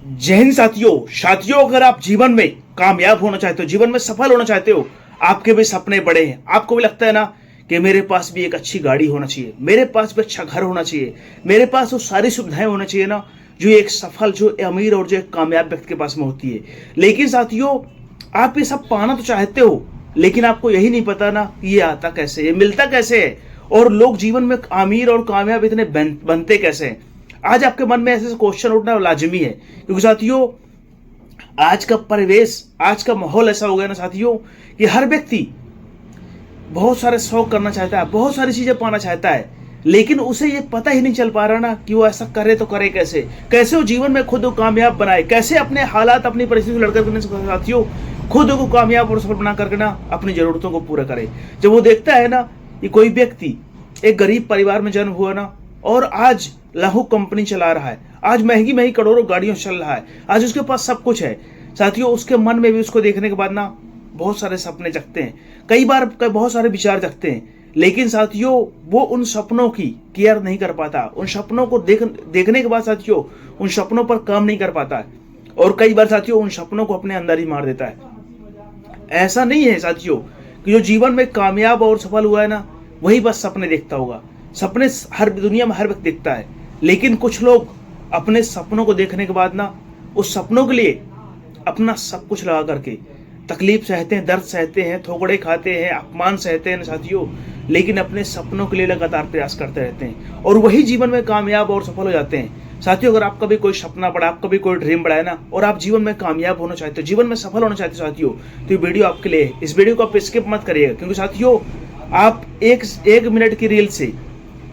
जय हिंद साथियों। अगर आप जीवन में कामयाब होना चाहते हो, जीवन में सफल होना चाहते हो, आपके भी सपने बड़े हैं, आपको भी लगता है ना कि मेरे पास भी एक अच्छी गाड़ी होना चाहिए, मेरे पास भी अच्छा घर होना चाहिए, मेरे पास वो सारी सुविधाएं होना चाहिए ना जो एक सफल, जो अमीर और जो एक कामयाब व्यक्ति के पास में होती है। लेकिन साथियों, आप ये सब पाना तो चाहते हो, लेकिन आपको यही नहीं पता ना ये आता कैसे, ये मिलता कैसे है, और लोग जीवन में अमीर और कामयाब इतने बनते कैसे हैं। आज आपके मन में ऐसे क्वेश्चन उठना लाजमी है, क्योंकि साथियों आज का परिवेश, आज का माहौल ऐसा हो गया ना साथियों कि हर व्यक्ति बहुत सारे शौक करना चाहता है, बहुत सारी चीजें पाना चाहता है, लेकिन उसे ये पता ही नहीं चल पा रहा ना कि वो ऐसा करे तो करे कैसे, कैसे वो जीवन में खुद को कामयाब बनाए, कैसे अपने हालात, अपनी परिस्थिति से लड़कर करने साथियों खुद को कामयाब और सफल बना करके ना अपनी जरूरतों को पूरा करे। जब वो देखता है ना कि कोई व्यक्ति एक गरीब परिवार में जन्म हुआ ना और आज लाखों कंपनी चला रहा है, आज महंगी महंगी करोड़ों गाड़ियों चल रहा है, आज उसके पास सब कुछ है साथियों, उसके मन में भी उसको देखने के बाद ना बहुत सारे सपने जगते हैं, कई बार बहुत सारे विचार जगते हैं, लेकिन साथियों वो उन सपनों की केयर नहीं कर पाता, उन सपनों को देखने के बाद साथियों उन सपनों पर काम नहीं कर पाता है, और कई बार साथियों उन सपनों को अपने अंदर ही मार देता है। ऐसा नहीं है साथियों कि जो जीवन में कामयाब और सफल हुआ है ना वही बस सपने देखता होगा। सपने हर दुनिया में हर व्यक्ति देखता है, लेकिन कुछ लोग अपने सपनों को देखने के बाद ना उस सपनों के लिए अपना सब कुछ लगा करके तकलीफ सहते हैं, दर्द सहते हैं, थोकड़े खाते हैं, अपमान सहते हैं साथियों, लेकिन अपने सपनों के लिए लगातार प्रयास करते रहते हैं और वही जीवन में कामयाब और सफल हो जाते हैं। साथियों, अगर आपका भी कोई सपना पड़ा, आपका भी कोई ड्रीम बड़ा है ना और आप जीवन में कामयाब होना चाहते हो, जीवन में सफल होना चाहते हो साथियों, तो ये वीडियो आपके लिए है। इस वीडियो को आप स्किप मत करिएगा, क्योंकि साथियों आप एक मिनट की रील से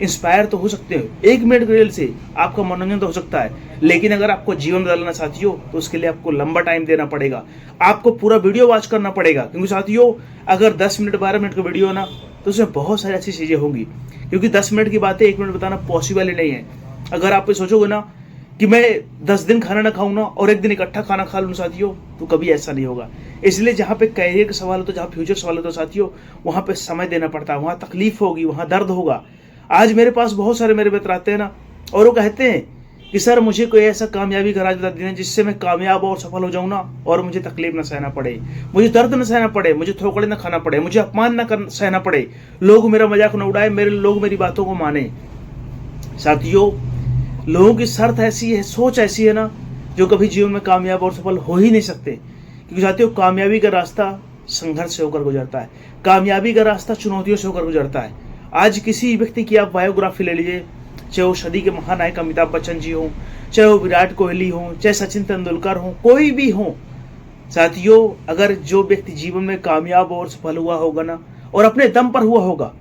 इंस्पायर तो हो सकते हो, एक मिनट की रील से आपका मनोरंजन तो हो सकता है, लेकिन अगर आपको जीवन बदलना साथियों तो उसके लिए आपको लंबा टाइम देना पड़ेगा, आपको पूरा वीडियो वॉच करना पड़ेगा। क्योंकि साथियों अगर 10 मिनट 12 मिनट का वीडियो ना तो उसमें बहुत सारी अच्छी चीजें होंगी, क्योंकि 10 मिनट की बातें 1 मिनट बताना पॉसिबल ही नहीं है। अगर आप सोचोगे ना कि मैं 10 दिन खाना ना खाऊं ना और एक दिन इकट्ठा खाना खा लूं साथियों, तो कभी ऐसा नहीं होगा। इसलिए जहां पे करियर का सवाल हो तो, जहां फ्यूचर सवाल हो तो साथियों वहां पे समय देना पड़ता है, वहां तकलीफ होगी, वहां दर्द होगा। आज मेरे पास बहुत सारे मेरे मित्र आते हैं ना और वो कहते हैं कि सर मुझे कोई ऐसा कामयाबी का राज बता देना जिससे मैं कामयाब और सफल हो जाऊं ना और मुझे तकलीफ ना सहना पड़े, मुझे दर्द ना सहना पड़े, मुझे थोकड़े ना खाना पड़े, मुझे अपमान ना सहना पड़े, लोग मेरा मजाक न उड़ाए, लोग मेरी बातों को माने। साथियों लोगों की शर्त ऐसी है, सोच ऐसी है ना जो कभी जीवन में कामयाब और सफल हो ही नहीं सकते। क्योंकि साथियों कामयाबी का रास्ता संघर्ष से होकर गुजरता है, कामयाबी का रास्ता चुनौतियों से होकर गुजरता है। आज किसी व्यक्ति की आप बायोग्राफी ले लीजिए, चाहे वो सदी के महानायक अमिताभ बच्चन जी हों, चाहे वो विराट कोहली हों, चाहे सचिन तेंदुलकर हों, कोई भी हो साथियों, अगर जो व्यक्ति जीवन में कामयाब और सफल हुआ होगा ना और अपने दम पर हुआ होगा,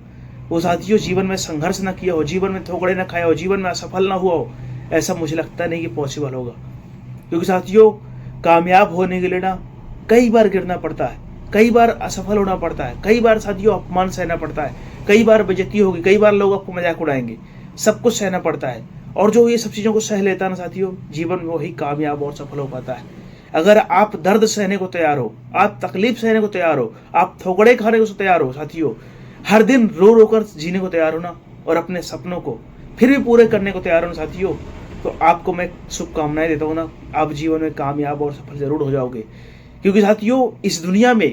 वो साथियों जीवन में संघर्ष ना किया हो, जीवन में थोकड़े ना खाया हो, जीवन में असफल ना हुआ हो, ऐसा मुझे लगता नहीं कि पॉसिबल होगा। क्योंकि साथियों कामयाब होने के लिए ना कई बार गिरना पड़ता है, कई बार असफल होना पड़ता है, कई बार साथियों अपमान सहना पड़ता है, कई बार बेइज्जती होगी, कई बार लोग आपको मजाक उड़ाएंगे, सब कुछ सहना पड़ता है। और जो ये सब चीजों को सह लेता है ना साथियों, जीवन में वही कामयाब और सफल हो पाता है। अगर आप दर्द सहने को तैयार हो, आप तकलीफ सहने को तैयार हो, आप थोकड़े खाने को तैयार हो साथियों, हर दिन रो रो कर जीने को तैयार हो ना और अपने सपनों को फिर भी पूरे करने को तैयार हो ना साथियों, तो आपको मैं शुभकामनाएं देता हूँ ना, आप जीवन में कामयाब और सफल जरूर हो जाओगे। क्योंकि साथियों इस दुनिया में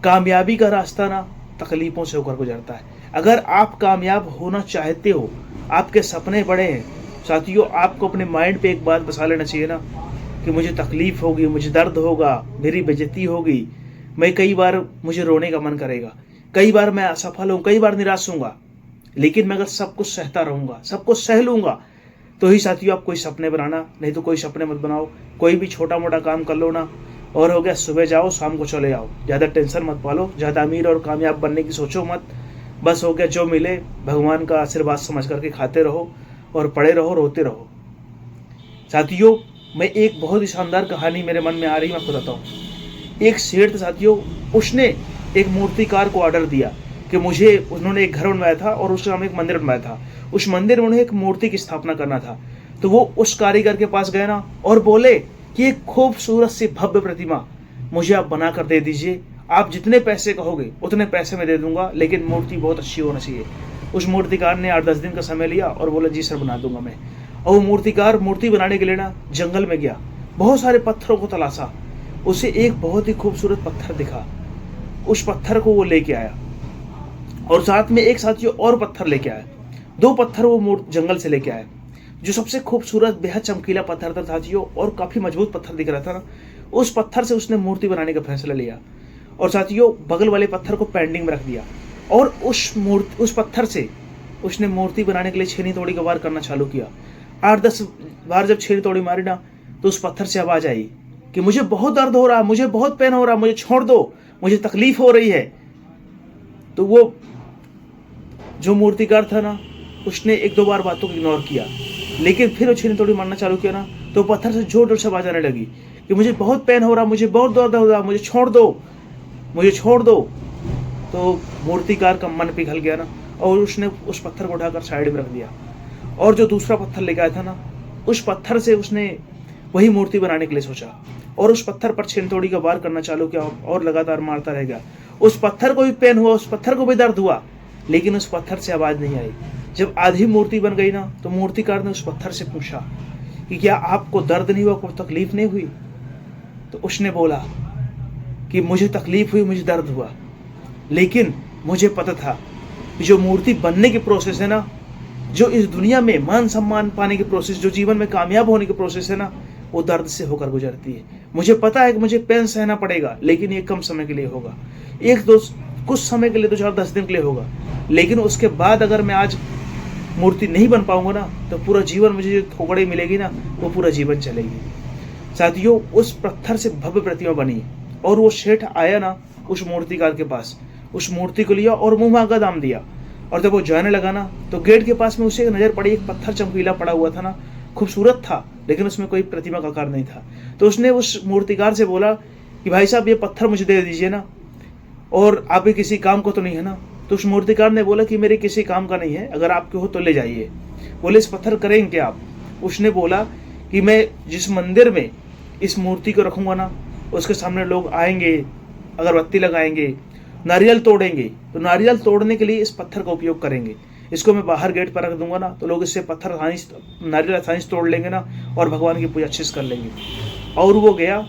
कामयाबी का रास्ता ना तकलीफों से होकर गुजरता है। अगर आप कामयाब होना चाहते हो, आपके सपने बड़े हैं साथियों, आपको अपने माइंड पे एक बात बसा लेना चाहिए ना कि मुझे तकलीफ होगी, मुझे दर्द होगा, मेरी बेइज्जती होगी, मैं कई बार मुझे रोने का मन करेगा, कई बार मैं असफल हूं, कई बार निराश होऊंगा, लेकिन मैं अगर सब कुछ सहता रहूंगा, सब कुछ सह लूंगा, तो ही साथियों आप कोई सपने बनाना, नहीं तो कोई सपने मत बनाओ। कोई भी छोटा मोटा काम कर लो ना और हो गया, सुबह जाओ शाम को चले आओ, ज्यादा टेंशन मत पालो, ज्यादा अमीर और कामयाब बनने की सोचो मत, बस हो गया जो मिले भगवान का आशीर्वाद समझ करके खाते रहो और पड़े रहो, रोते रहो। साथियों मैं एक बहुत ही शानदार कहानी मेरे मन में आ रही, मैं आपको बताता हूँ। एक सेठ था साथियों, उसने एक मूर्तिकार को ऑर्डर दिया कि मुझे, उन्होंने एक घर बनवाया था और उसके सामने एक मंदिर बनवाया था, उस मंदिर में उन्हें एक मूर्ति की स्थापना करना था। तो वो उस कारीगर के पास गए ना और बोले कि एक खूबसूरत सी भव्य प्रतिमा मुझे आप बना कर दे दीजिए, आप जितने पैसे कहोगे उतने पैसे मैं दे दूंगा, लेकिन मूर्ति बहुत अच्छी होना चाहिए। उस मूर्तिकार ने 8-10 दिन का समय लिया और बोला जी सर बना दूंगा मैं। और वो मूर्तिकार मूर्ति बनाने के लिए ना जंगल में गया, बहुत सारे पत्थरों को तलाशा, उसे एक बहुत ही खूबसूरत पत्थर दिखा, उस पत्थर को वो लेके आया और साथ में एक साथियों और पत्थर लेके आया। 2 पत्थर वो जंगल से लेके आया। जो सबसे खूबसूरत बेहद चमकीला पत्थर था साथियों और काफी मजबूत पत्थर दिख रहा था ना, उस पत्थर से उसने मूर्ति बनाने का फैसला लिया और साथियों बगल वाले पत्थर को पेंडिंग में रख दिया और उस पत्थर से उसने मूर्ति बनाने के लिए छेनी तोड़ी का वार करना चालू किया। 8-10 बार जब छेनी तोड़ी मारी ना, तो उस पत्थर से आवाज आई कि मुझे बहुत दर्द हो रहा है, मुझे बहुत पेन हो रहा है, मुझे छोड़ दो, मुझे तकलीफ हो रही है। तो वो जो मूर्तिकार था ना, उसने 1-2 बार बातों को इग्नोर किया, लेकिन फिर वो छेनी तोड़ी मारना चालू किया ना, तो पत्थर से जोर जोर से आवाज आने लगी कि मुझे बहुत पेन हो रहा, मुझे बहुत दर्द हो रहा, मुझे छोड़ दो, मुझे छोड़ दो। तो मूर्तिकार का मन पिघल गया ना, और उसने उस पत्थर को उठाकर साइड में रख दिया और जो दूसरा पत्थर लेके आया था ना, उस पत्थर से उसने वही मूर्ति बनाने के लिए सोचा और उस पत्थर पर छेनी तोड़ी का वार करना चालू किया और लगातार मारता रह गया। उस पत्थर को भी पेन हुआ, उस पत्थर को भी दर्द हुआ, लेकिन उस पत्थर से आवाज नहीं आई। जब आधी मूर्ति बन गई ना, तो मूर्तिकार ने उस पत्थर से पूछा कि क्या आपको दर्द नहीं हुआ, कोई तकलीफ नहीं हुई? तो उसने बोला कि मुझे तकलीफ हुई, मुझे दर्द हुआ, लेकिन मुझे पता था कि जो मूर्ति बनने की प्रोसेस है ना, जो इस दुनिया में मान सम्मान पाने की प्रोसेस, जो जीवन में कामयाब होने की प्रोसेस है ना, वो दर्द से होकर गुजरती है। मुझे पता है कि मुझे पेन सहना पड़ेगा, लेकिन ये कम समय के लिए होगा, कुछ समय के लिए, 2-4-10 दिन के लिए होगा, लेकिन उसके बाद अगर मैं आज मूर्ति नहीं बन पाऊंगा ना, तो पूरा जीवन मुझे जो ठोकरें मिलेगी ना, वो पूरा जीवन चलेगी। साथियों उस पत्थर से भव्य प्रतिमा बनी और वो सेठ आया ना उस मूर्तिकार के पास, उस मूर्ति को लिया और मुंह मांगा दाम दिया। और जब वो जाने लगा ना, तो गेट के पास में उसे नजर पड़ी, एक पत्थर चमकीला पड़ा हुआ था ना, खूबसूरत था, लेकिन उसमें कोई प्रतिमा का आकार नहीं था। तो उसने उस मूर्तिकार से बोला कि भाई साहब ये पत्थर मुझे दे दीजिए ना, और आप भी किसी काम को तो नहीं है ना? तो उस मूर्तिकार ने बोला कि मेरे किसी काम का नहीं है, अगर आपके हो तो ले जाइए। बोले इस पत्थर करेंगे क्या आप? उसने बोला कि मैं जिस मंदिर में इस मूर्ति को रखूंगा ना, उसके सामने लोग आएंगे, अगरबत्ती लगाएंगे, नारियल तोड़ेंगे, तो नारियल तोड़ने के लिए इस पत्थर का उपयोग करेंगे। इसको मैं बाहर गेट पर रख दूंगा ना, तो लोग इससे नारियल आसानी से तोड़ लेंगे ना, और भगवान की पूजा अच्छे से कर लेंगे। और वो गया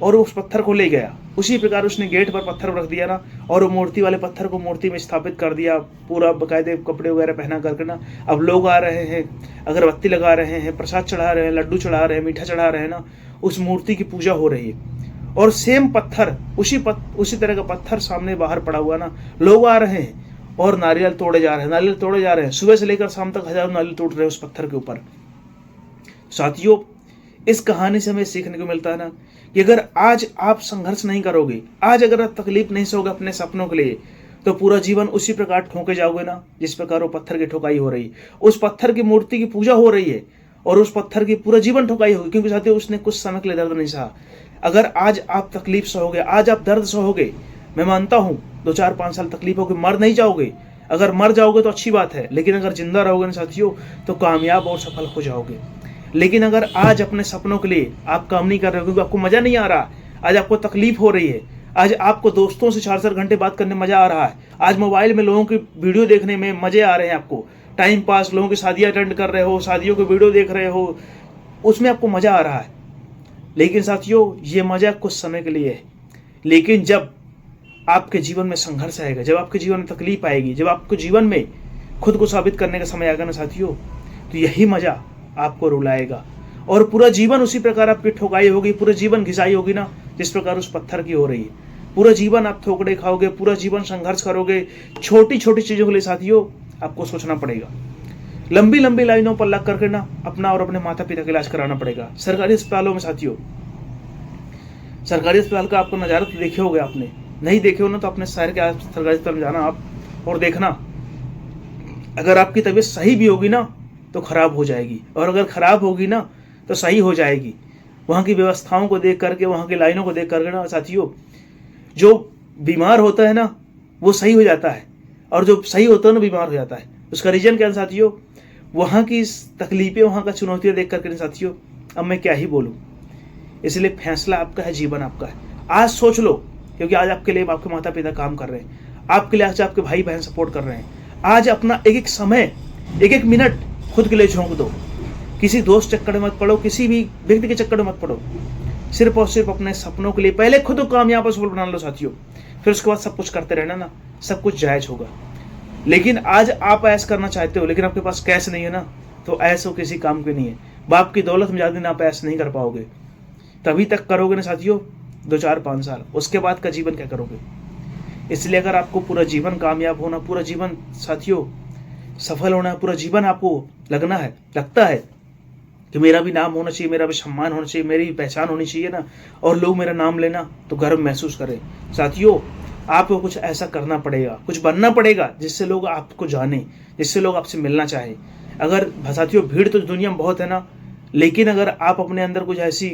और उस पत्थर को ले गया। उसी प्रकार उसने गेट पर पत्थर रख दिया ना, और वो मूर्ति वाले पत्थर को मूर्ति में स्थापित कर दिया, पूरा बाकायदे कपड़े वगैरह पहना करके ना। अब लोग आ रहे हैं, अगरबत्ती लगा रहे हैं, प्रसाद चढ़ा रहे हैं, लड्डू चढ़ा रहे हैं, मीठा चढ़ा रहे हैं ना, उस मूर्ति की पूजा हो रही है। और सेम पत्थर, उसी तरह का पत्थर सामने बाहर पड़ा हुआ ना, लोग आ रहे हैं और नारियल तोड़े जा रहे हैं, नारियल तोड़े जा रहे हैं। सुबह से लेकर शाम तक हजारों नारियल टूट रहे हैं उस पत्थर के ऊपर। साथियों इस कहानी से हमें सीखने को मिलता है ना, कि अगर आज आप संघर्ष नहीं करोगे, आज अगर आप तकलीफ नहीं सहोगे अपने सपनों के लिए, तो पूरा जीवन उसी प्रकार ठोके जाओगे ना, जिस प्रकार वो पत्थर की ठोकाई हो रही, उस पत्थर की मूर्ति की पूजा हो रही है, और उस पत्थर की पूरा जीवन ठोकाई होगी। क्योंकि साथियों उसने कुछ समय के लिए दर्द नहीं सहा। अगर आज आप तकलीफ सहोगे, आज आप दर्द सहोगे, मैं मानता हूं 2-4-5 साल तकलीफ होगी, मर नहीं जाओगे। अगर मर जाओगे तो अच्छी बात है, लेकिन अगर जिंदा रहोगे ना साथियों, तो कामयाब और सफल हो जाओगे। लेकिन अगर आज अपने सपनों के लिए आप काम नहीं कर रहे हो, क्योंकि आपको मजा नहीं आ रहा, आज आपको तकलीफ हो रही है, आज आपको दोस्तों से 4-4 घंटे बात करने में मजा आ रहा है, आज मोबाइल में लोगों की वीडियो देखने में मजे आ रहे हैं, आपको टाइम पास, लोगों की शादियां अटेंड कर रहे हो, शादियों की वीडियो देख रहे हो, उसमें आपको मजा आ रहा है, लेकिन साथियों ये मजा कुछ समय के लिए है। लेकिन जब आपके जीवन में संघर्ष आएगा, जब आपके जीवन में तकलीफ आएगी, जब आपके जीवन में खुद को साबित करने का समय आएगा ना साथियों, तो यही मजा आपको रुलाएगा, और पूरा जीवन उसी प्रकार आपकी ठोकाई होगी, पूरा जीवन घिसाई होगी ना, जिस प्रकार उस पत्थर की हो रही है। पूरा जीवन आप ठोकरे खाओगे, पूरा जीवन संघर्ष करोगे। छोटी छोटी चीजों के लिए साथियों आपको सोचना पड़ेगा, लंबी लंबी लाइनों पर लग करके ना अपना और अपने माता पिता का इलाज कराना पड़ेगा। सरकारी अस्पतालों में साथियों, सरकारी अस्पताल का आपको नजारा तो देखे होगे, आपने नहीं देखे हो ना, तो अपने शहर के सरकारी अस्पताल में जाना आप और देखना। अगर आपकी तबीयत सही भी होगी ना, तो खराब हो जाएगी, और अगर खराब होगी ना, तो सही हो जाएगी। वहाँ की व्यवस्थाओं को देख करके, वहाँ की लाइनों को देख करके ना साथियों, जो बीमार होता है ना वो सही हो जाता है, और जो सही होता है ना बीमार हो जाता है। उसका रीजन क्या है साथियों? वहाँ की तकलीफें, वहाँ का चुनौतियाँ देख करके साथियों, अब मैं क्या ही बोलूँ। इसलिए फैसला आपका है, जीवन आपका है। आज सोच लो, क्योंकि आज आपके लिए आपके माता पिता काम कर रहे हैं, आपके लिए आज आपके भाई बहन सपोर्ट कर रहे हैं। आज अपना एक एक समय, एक एक मिनट खुद के लिए झोंक दो। किसी दोस्त चक्कर में मत पड़ो, किसी भी व्यक्ति के चक्कर में मत पड़ो। सिर्फ और सिर्फ अपने सपनों के लिए पहले खुद को कामयाब और सफल बना लो साथियों, फिर उसके बाद सब कुछ करते रहना ना, सब कुछ जायज होगा। लेकिन आज आप ऐश करना चाहते हो लेकिन आपके पास कैश नहीं है ना, तो ऐश हो किसी काम के नहीं है। बाप की दौलत में ज़्यादा दिन आप ऐश नहीं कर पाओगे। तभी तक करोगे ना साथियों 2 4 5 साल, उसके बाद का जीवन क्या करोगे। इसलिए अगर आपको पूरा जीवन कामयाब होना, पूरा जीवन साथियों सफल होना है, पूरा जीवन आपको लगता है कि मेरा भी नाम होना चाहिए, मेरा भी सम्मान होना चाहिए, मेरी भी पहचान होनी चाहिए ना, और लोग मेरा नाम लेना तो गर्व महसूस करें, साथियों आपको कुछ ऐसा करना पड़ेगा, कुछ बनना पड़ेगा जिससे लोग आपको जाने, जिससे लोग आपसे मिलना चाहें। अगर साथियों भीड़ तो दुनिया में बहुत है ना, लेकिन अगर आप अपने अंदर कुछ ऐसी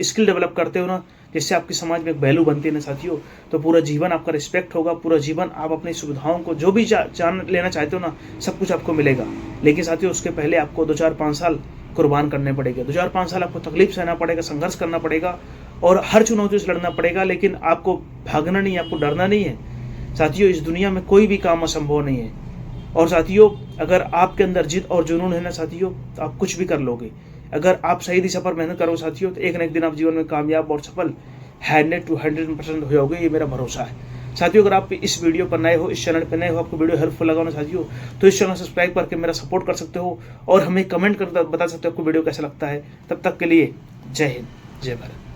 स्किल डेवलप करते हो ना जिससे आपकी समाज में एक वैल्यू बनती है ना साथियों, तो पूरा जीवन आपका रिस्पेक्ट होगा, पूरा जीवन आप अपनी सुविधाओं को जो भी जान लेना चाहते हो ना सब कुछ आपको मिलेगा। लेकिन साथियों उसके पहले आपको 2 4 5 साल कुर्बान करने पड़ेंगे, 2 4 5 साल आपको तकलीफ सहना पड़ेगा, संघर्ष करना पड़ेगा और हर चुनौती से लड़ना पड़ेगा। लेकिन आपको भागना नहीं है, आपको डरना नहीं है साथियों। इस दुनिया में कोई भी काम असंभव नहीं है। और साथियों अगर आपके अंदर जिद और जुनून है ना साथियों, तो आप कुछ भी कर लोगे। अगर आप सही दिशा पर मेहनत करो साथियों, तो एक न एक दिन आप जीवन में कामयाब और सफल 100 to 100% हो जाओगे, ये मेरा भरोसा है। साथियों अगर आप इस वीडियो पर नए हो, इस चैनल पर नए हो, आपको वीडियो हेल्पफुल लगा ना साथियों, तो इस चैनल सब्सक्राइब करके मेरा सपोर्ट कर सकते हो और हमें कमेंट कर बता सकते हो आपको वीडियो कैसा लगता है। तब तक के लिए जय हिंद, जय भारत।